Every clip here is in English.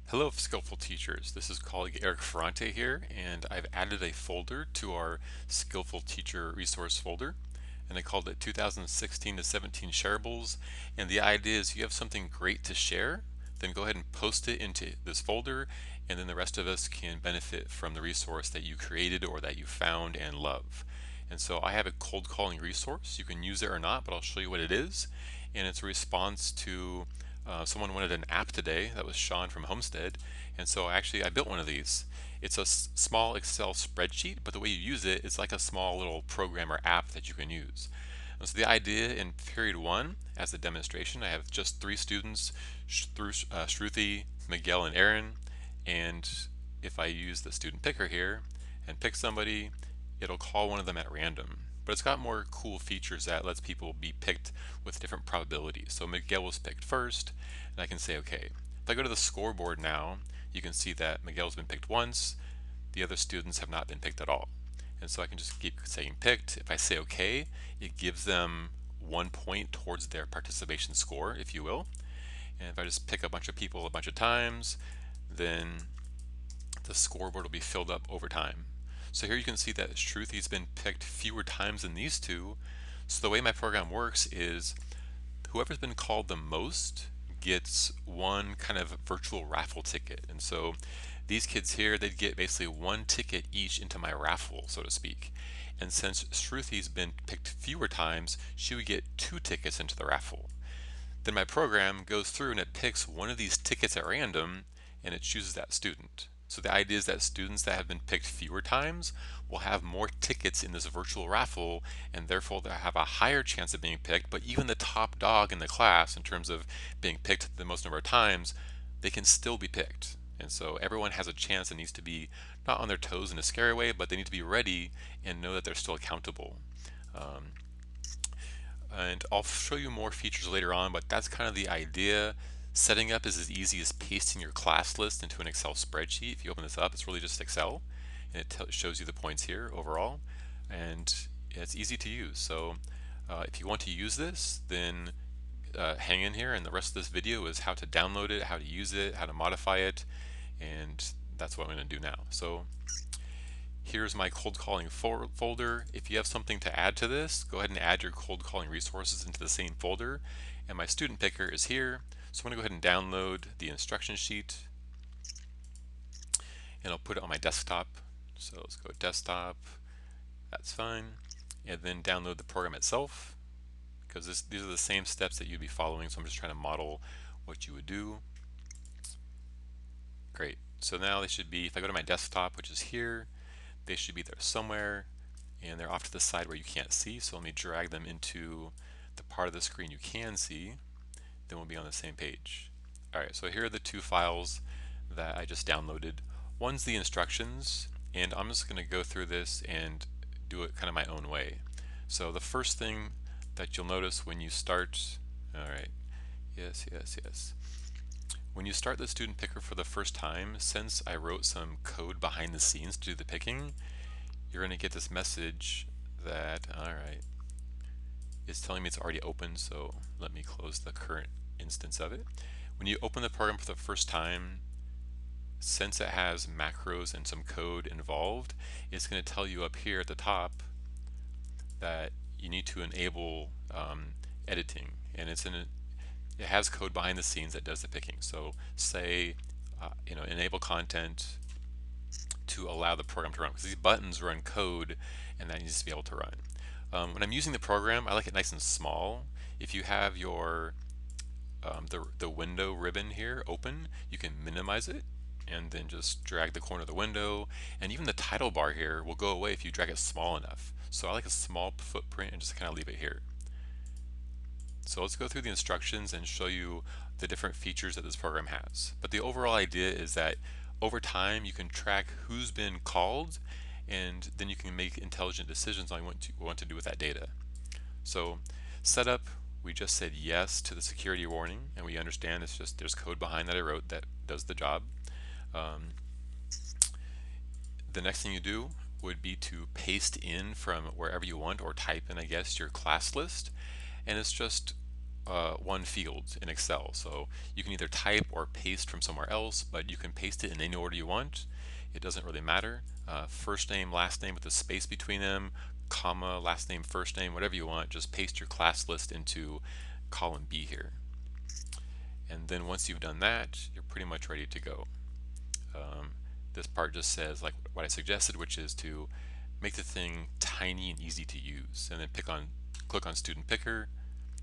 Hello, skillful teachers. This is colleague Eric Ferrante here, and I've added a folder to our Skillful Teacher resource folder, and I called it 2016 to 17 Shareables. And the idea is you have something great to share, then go ahead and post it into this folder, and then the rest of us can benefit from the resource that you created or that you found and love. And so I have a cold calling resource. You can use it or not, but I'll show you what it is. And it's a response to someone wanted an app today. That was Sean from Homestead, and so I built one of these. It's a small Excel spreadsheet, but the way you use it is like a small little program or app that you can use. And so the idea in period one, as a demonstration, I have just 3 students, Shruti, Miguel, and Aaron. And if I use the student picker here and pick somebody, it'll call one of them at random. But it's got more cool features that lets people be picked with different probabilities. So Miguel was picked first, and I can say, okay, if I go to the scoreboard now, you can see that Miguel's been picked once, the other students have not been picked at all. And so I can just keep saying picked. If I say okay, it gives them 1 point towards their participation score, if you will. And if I just pick a bunch of people a bunch of times, then the scoreboard will be filled up over time. So here you can see that Shruthi's been picked fewer times than these two. So the way my program works is whoever's been called the most gets one kind of virtual raffle ticket. And so these kids here, they'd get basically 1 ticket each into my raffle, so to speak. And since Shruthi's been picked fewer times, she would get 2 tickets into the raffle. Then my program goes through and it picks one of these tickets at random and it chooses that student. So the idea is that students that have been picked fewer times will have more tickets in this virtual raffle, and therefore they'll have a higher chance of being picked. But even the top dog in the class, in terms of being picked the most number of times, they can still be picked. And so everyone has a chance and needs to be not on their toes in a scary way, but they need to be ready and know that they're still accountable. Um, and I'll show you more features later on, but that's kind of the idea. Setting up is as easy as pasting your class list into an Excel spreadsheet. If you open this up, it's really just Excel, and it shows you the points here overall, and it's easy to use. So if you want to use this, then hang in here, and the rest of this video is how to download it, how to use it, how to modify it, and that's what I'm going to do now. So here's my cold calling folder. If you have something to add to this, go ahead and add your cold calling resources into the same folder. And my student picker is here. So I'm going to go ahead and download the instruction sheet, and I'll put it on my desktop. So let's go desktop, that's fine. And then download the program itself, because these are the same steps that you'd be following. So I'm just trying to model what you would do. Great. So now they should be, if I go to my desktop, which is here, they should be there somewhere, and they're off to the side where you can't see. So let me drag them into the part of the screen you can see, then we'll be on the same page. Alright, so here are the 2 files that I just downloaded. One's the instructions, and I'm just going to go through this and do it kind of my own way. So the first thing that you'll notice when you start, alright, yes. When you start the student picker for the first time, since I wrote some code behind the scenes to do the picking, you're going to get this message that, alright, it's telling me it's already open, so let me close the current instance of it. When you open the program for the first time, since it has macros and some code involved, it's going to tell you up here at the top that you need to enable editing, and it has code behind the scenes that does the picking. So say enable content to allow the program to run, because these buttons run code and that needs to be able to run. When I'm using the program, I like it nice and small. If you have your the window ribbon here open, you can minimize it and then just drag the corner of the window, and even the title bar here will go away if you drag it small enough. So I like a small footprint and just kind of leave it here. So let's go through the instructions and show you the different features that this program has. But the overall idea is that over time you can track who's been called, and then you can make intelligent decisions on what you want to do with that data. So setup, we just said yes to the security warning, and we understand it's just there's code behind that I wrote that does the job. The next thing you do would be to paste in from wherever you want, or type in, I guess, your class list, and it's just one field in Excel. So you can either type or paste from somewhere else, but you can paste it in any order you want. It doesn't really matter. First name, last name with a space between them, comma, last name, first name, whatever you want. Just paste your class list into column B here. And then once you've done that, you're pretty much ready to go. This part just says like what I suggested, which is to make the thing tiny and easy to use, and then click on Student Picker,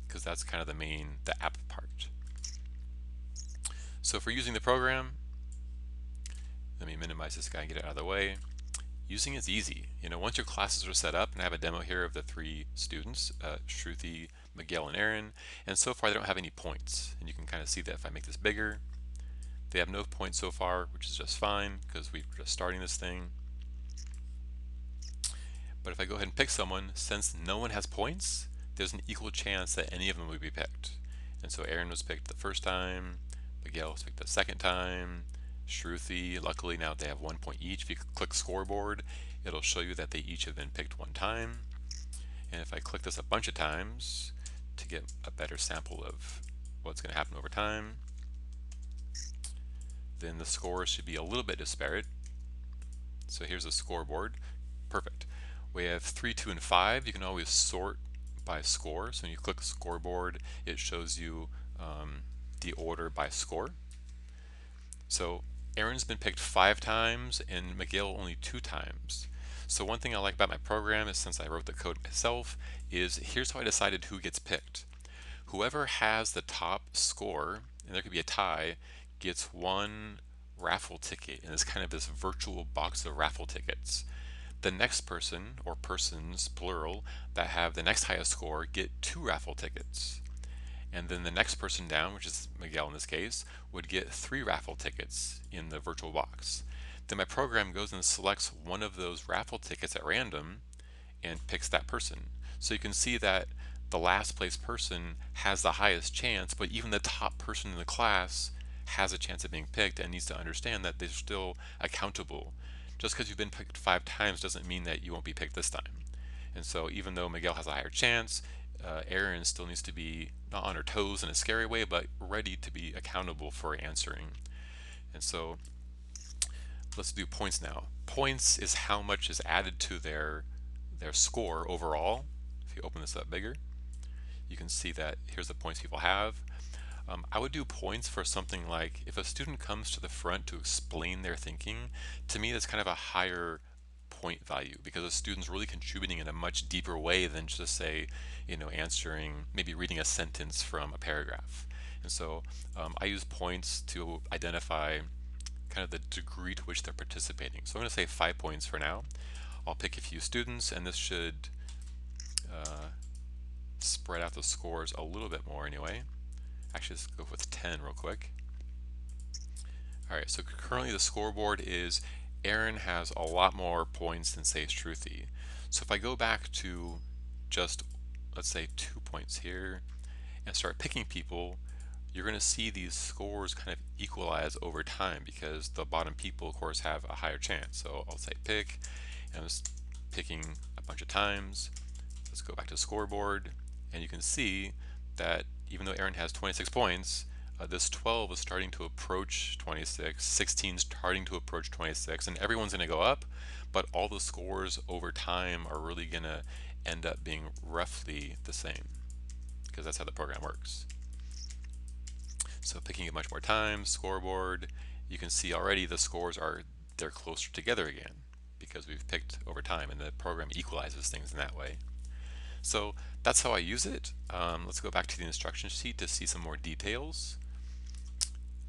because that's kind of the app part. So for using the program, let me minimize this guy and get it out of the way. Using it's easy. Once your classes are set up, and I have a demo here of the 3 students, Shruti, Miguel, and Aaron, and so far they don't have any points. And you can kind of see that if I make this bigger, they have no points so far, which is just fine because we're just starting this thing. But if I go ahead and pick someone, since no one has points, there's an equal chance that any of them will be picked. And so Aaron was picked the first time, Miguel was picked the second time, Shruti, luckily now they have 1 point each. If you click Scoreboard, it'll show you that they each have been picked 1 time. And if I click this a bunch of times to get a better sample of what's going to happen over time, then the scores should be a little bit disparate. So here's a scoreboard. Perfect. We have 3, 2, and 5. You can always sort by score. So when you click Scoreboard, it shows you the order by score. So Aaron's been picked 5 times and Miguel only 2 times. So one thing I like about my program is, since I wrote the code myself, is here's how I decided who gets picked. Whoever has the top score, and there could be a tie, gets 1 raffle ticket, and it's kind of this virtual box of raffle tickets. The next person, or persons plural, that have the next highest score get 2 raffle tickets. And then the next person down, which is Miguel in this case, would get 3 raffle tickets in the virtual box. Then my program goes and selects one of those raffle tickets at random and picks that person. So you can see that the last place person has the highest chance, but even the top person in the class has a chance of being picked and needs to understand that they're still accountable. Just because you've been picked 5 times doesn't mean that you won't be picked this time. And so even though Miguel has a higher chance, Erin still needs to be not on her toes in a scary way, but ready to be accountable for answering. And so let's do points now. Points is how much is added to their score overall. If you open this up bigger, you can see that here's the points people have. I would do points for something like if a student comes to the front to explain their thinking. To me, that's kind of a higher point value because the student's really contributing in a much deeper way than just say, answering, maybe reading a sentence from a paragraph. And so I use points to identify kind of the degree to which they're participating. So I'm going to say 5 points for now. I'll pick a few students, and this should spread out the scores a little bit more anyway. Actually, let's go with 10 real quick. Alright, so currently the scoreboard is Aaron has a lot more points than, say, Shruti. So if I go back to just, let's say, 2 points here and start picking people, you're going to see these scores kind of equalize over time because the bottom people, of course, have a higher chance. So I'll say pick, and I'm just picking a bunch of times. Let's go back to scoreboard, and you can see that even though Aaron has 26 points, this 12 is starting to approach 26, 16 is starting to approach 26, and everyone's going to go up, but all the scores over time are really going to end up being roughly the same because that's how the program works. So picking a bunch more times, scoreboard, you can see already the scores they're closer together again because we've picked over time, and the program equalizes things in that way. So that's how I use it. Let's go back to the instruction sheet to see some more details.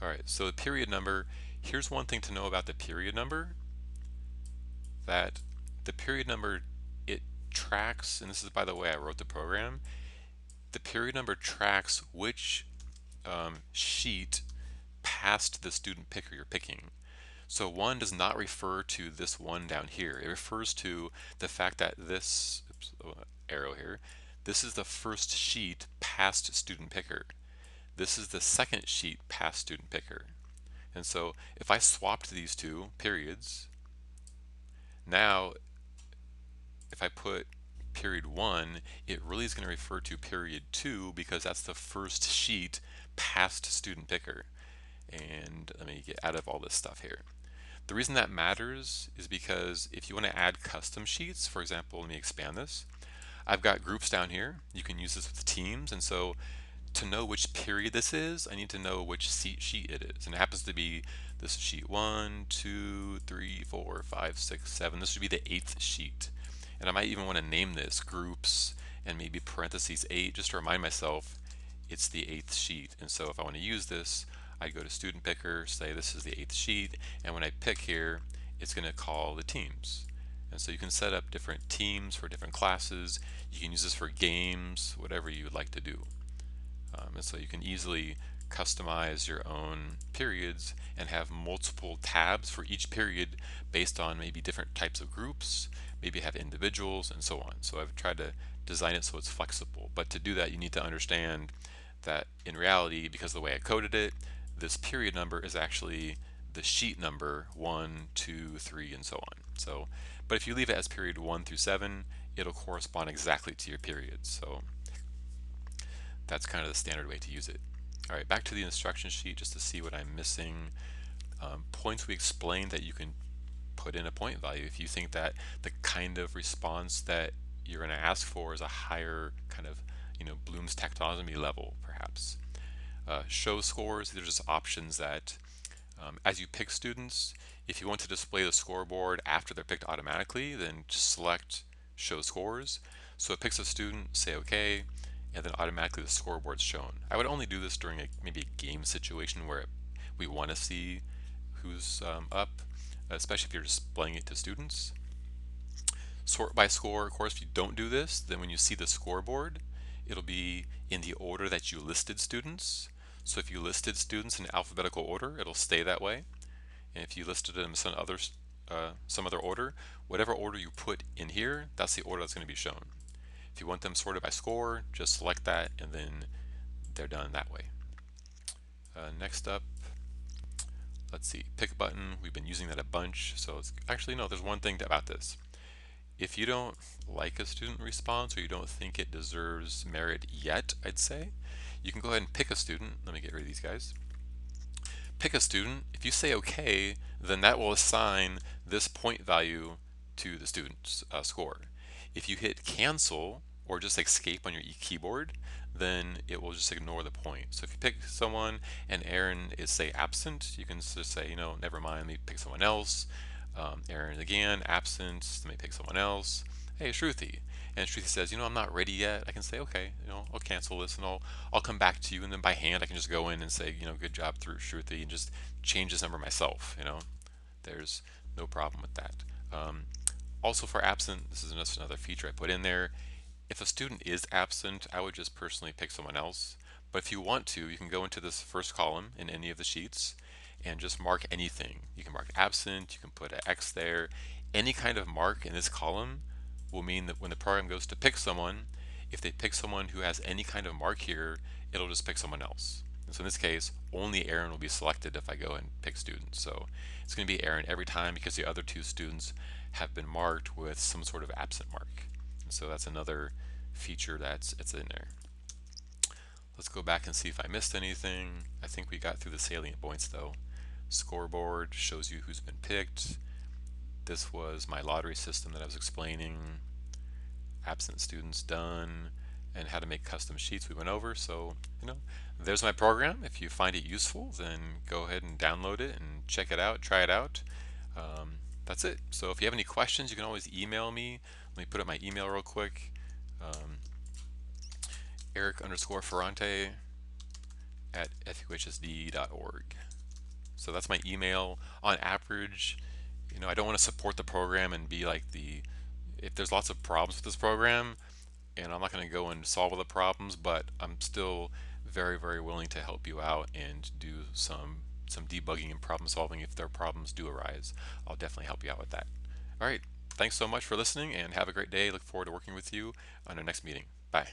Alright, so the period number, here's one thing to know about the period number, that the period number, it tracks, and this is by the way I wrote the program, the period number tracks which sheet past the student picker you're picking. So 1 does not refer to this 1 down here. It refers to the fact that this arrow here, this is the first sheet past student picker. This is the second sheet past student picker. And so if I swapped these 2 periods, now if I put period 1, it really is going to refer to period 2 because that's the first sheet past student picker. And let me get out of all this stuff here. The reason that matters is because if you want to add custom sheets, for example, let me expand this. I've got groups down here. You can use this with teams, and so to know which period this is, I need to know which sheet it is. And it happens to be this sheet 1, 2, 3, 4, 5, 6, 7. This would be the 8th sheet. And I might even want to name this groups and maybe parentheses 8 just to remind myself it's the 8th sheet. And so if I want to use this, I go to student picker, say this is the 8th sheet, and when I pick here, it's going to call the teams. And so you can set up different teams for different classes. You can use this for games, whatever you would like to do. And so you can easily customize your own periods and have multiple tabs for each period based on maybe different types of groups, maybe have individuals and so on. So I've tried to design it so it's flexible. But to do that, you need to understand that in reality, because of the way I coded it, this period number is actually the sheet number 1, 2, 3, and so on. So, but if you leave it as period 1 through 7, it'll correspond exactly to your periods. So that's kind of the standard way to use it. All right, back to the instruction sheet just to see what I'm missing. Points, we explained that you can put in a point value if you think that the kind of response that you're going to ask for is a higher kind of, Bloom's taxonomy level, perhaps. Show scores, these are just options that as you pick students, if you want to display the scoreboard after they're picked automatically, then just select show scores. So it picks a student, say okay, and then automatically the scoreboard's shown. I would only do this during maybe a game situation where we want to see who's up, especially if you're displaying it to students. Sort by score, of course, if you don't do this, then when you see the scoreboard, it'll be in the order that you listed students. So if you listed students in alphabetical order, it'll stay that way. And if you listed them in some other order, whatever order you put in here, that's the order that's going to be shown. If you want them sorted by score, just select that and then they're done that way. Next up, let's see, pick button. We've been using that a bunch. So it's actually, no, there's one thing about this. If you don't like a student response or you don't think it deserves merit yet, I'd say, you can go ahead and pick a student. Let me get rid of these guys. Pick a student. If you say okay, then that will assign this point value to the student's score. If you hit cancel or just escape on your keyboard, then it will just ignore the point. So if you pick someone and Aaron is, say, absent, you can just say, never mind, let me pick someone else. Aaron again, absent, let me pick someone else. Hey, Shruti. And Shruti says, I'm not ready yet. I can say, okay, I'll cancel this and I'll come back to you. And then by hand, I can just go in and say, good job through Shruti and just change this number myself. There's no problem with that. Also for absent, this is just another feature I put in there. If a student is absent, I would just personally pick someone else. But if you want to, you can go into this first column in any of the sheets and just mark anything. You can mark absent, you can put an X there. Any kind of mark in this column will mean that when the program goes to pick someone, if they pick someone who has any kind of mark here, it'll just pick someone else. And so in this case, only Aaron will be selected if I go and pick students. So it's going to be Aaron every time because the other two students have been marked with some sort of absent mark. And so that's another feature that's in there. Let's go back and see if I missed anything. I think we got through the salient points though. Scoreboard shows you who's been picked. This was my lottery system that I was explaining. Absent students done, and how to make custom sheets we went over. So, there's my program. If you find it useful, then go ahead and download it and check it out, try it out. That's it. So if you have any questions, you can always email me. Let me put up my email real quick. Eric_Ferrante at fuhsd.org. So that's my email. On average, I don't want to support the program and be like if there's lots of problems with this program, and I'm not going to go and solve all the problems, but I'm still very, very willing to help you out and do some debugging and problem solving if their problems do arise. I'll definitely help you out with that. All right, thanks so much for listening and have a great day. Look forward to working with you on our next meeting. Bye.